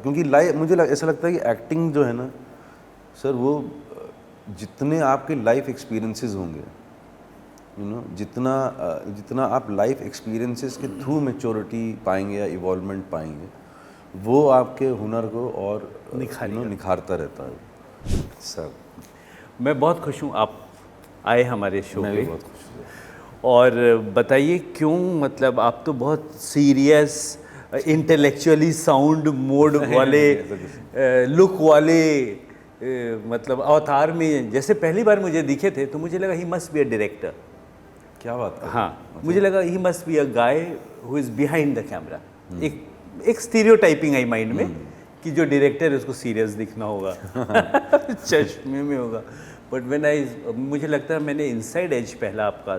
क्योंकि मुझे ऐसा लगता है कि एक्टिंग जो है ना सर, वो जितने आपके लाइफ एक्सपीरियंसेस होंगे, जितना आप लाइफ एक्सपीरियंसेस के थ्रू मैच्योरिटी पाएंगे या इवॉल्वमेंट पाएंगे, वो आपके हुनर को और निखारता रहता है सर। मैं बहुत खुश हूँ आप आए हमारे शो मैं पे। भी बहुत खुश हूँ। और बताइए क्यों, मतलब आप तो बहुत सीरियस इंटेलेक्चुअली साउंड मोड वाले लुक वाले मतलब अवतार में जैसे पहली बार मुझे दिखे थे तो मुझे लगा he must be a director. क्या बात है। हाँ, मुझे लगा he must be a guy who is behind the camera. एक स्टीरियोटाइपिंग आई माइंड में कि जो डायरेक्टर है उसको सीरियस दिखना होगा चश्मे में होगा। बट मुझे लगता है मैंने इनसाइड एज पहला आपका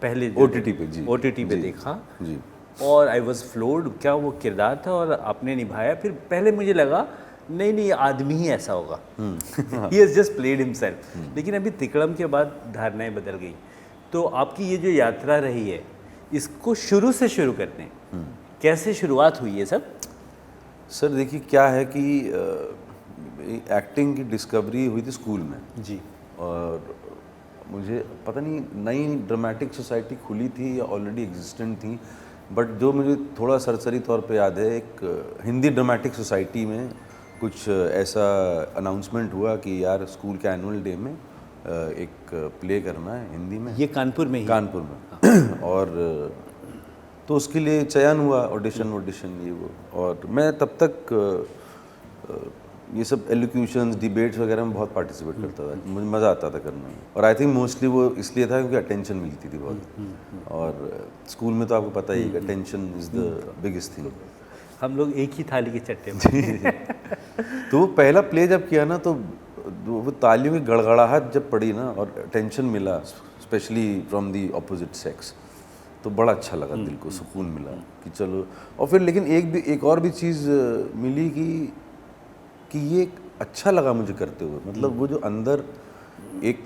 पहले OTT पे देखा जी। और आई वॉज फ्लोर्ड, क्या वो किरदार था और आपने निभाया। फिर पहले मुझे लगा नहीं आदमी ही ऐसा होगा, he has just played himself. लेकिन अभी तिकड़म के बाद धारणाएं बदल गई। तो आपकी ये जो यात्रा रही है, इसको शुरू से शुरू करते हैं, कैसे शुरुआत हुई है सब? सर देखिए क्या है कि एक्टिंग की डिस्कवरी हुई थी स्कूल में जी। और मुझे पता नहीं नई ड्रामेटिक सोसाइटी खुली थी या ऑलरेडी एग्जिस्टेंट थी, बट जो मुझे थोड़ा सरसरी तौर पे याद है, एक हिंदी ड्रामेटिक सोसाइटी में कुछ ऐसा अनाउंसमेंट हुआ कि यार स्कूल के एनुअल डे में एक प्ले करना है हिंदी में। ये कानपुर में ही? कानपुर में। और तो उसके लिए चयन हुआ, ऑडिशन ये वो। और मैं तब तक ये सब एलोक्यूशंस डिबेट्स वगैरह में बहुत पार्टिसिपेट करता था, मुझे मज़ा आता था करने में। और आई थिंक मोस्टली वो इसलिए था क्योंकि अटेंशन मिलती थी बहुत। और स्कूल में तो आपको पता ही है कि attention is the biggest thing. हम लोग एक ही थाली के चट्टे में। तो वो पहला प्ले जब किया ना, तो वो तालियों की गड़गड़ाहट जब पड़ी ना और अटेंशन मिला, specially from the opposite sex, तो बड़ा अच्छा लगा, दिल को सुकून मिला कि चलो। और फिर लेकिन एक और भी चीज़ मिली कि ये अच्छा लगा मुझे करते हुए। मतलब वो जो अंदर एक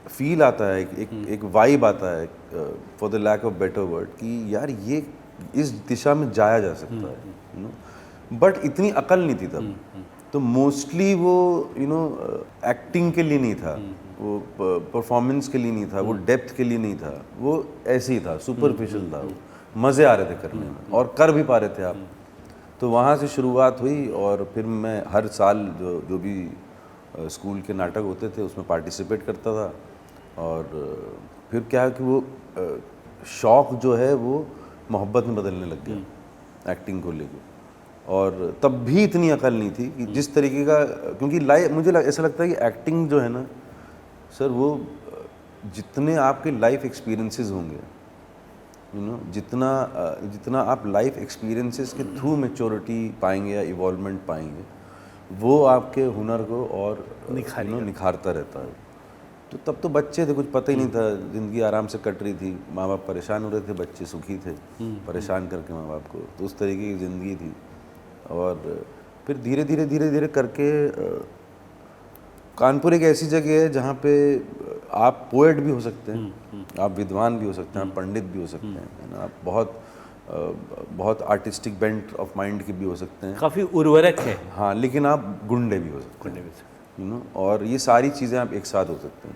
फील आता है, एक वाइब आता है, for the lack of better word, कि यार ये इस दिशा में जाया जा सकता है, बट इतनी अकल नहीं थी तब। तो मोस्टली वो एक्टिंग के लिए नहीं था, वो परफॉर्मेंस के लिए नहीं था, वो डेप्थ के लिए नहीं था, वो ऐसे ही था, सुपरफिशियल था। वो मज़े आ रहे थे करने में और कर भी पा रहे थे आप। तो वहाँ से शुरुआत हुई और फिर मैं हर साल जो भी स्कूल के नाटक होते थे उसमें पार्टिसिपेट करता था। और फिर क्या है कि वो शौक़ जो है वो मोहब्बत में बदलने लग गया एक्टिंग को लेकर। और तब भी इतनी अकल नहीं थी कि जिस तरीके का, क्योंकि मुझे ऐसा लगता है कि एक्टिंग जो है ना सर, वो जितने आपके लाइफ एक्सपीरियंसेस होंगे, जितना आप लाइफ एक्सपीरियंसेस के थ्रू मैच्योरिटी पाएंगे या इवॉल्वमेंट पाएंगे, वो आपके हुनर को और निखारता रहता है। तो तब तो बच्चे थे, कुछ पता ही नहीं था, ज़िंदगी आराम से कट रही थी, माँ बाप परेशान हो रहे थे, बच्चे सुखी थे परेशान करके माँ बाप को। तो उस तरीके की ज़िंदगी थी। और फिर धीरे धीरे करके कानपुर एक ऐसी जगह है जहाँ पे आप पोएट भी हो सकते हैं, आप विद्वान भी हो सकते हैं, आप पंडित भी हो सकते हैं, है ना, आप बहुत आर्टिस्टिक बेंट ऑफ माइंड के भी हो सकते हैं, काफ़ी उर्वरक है। हाँ, लेकिन आप गुंडे भी हो सकते हैं, और ये सारी चीज़ें आप एक साथ हो सकते हैं।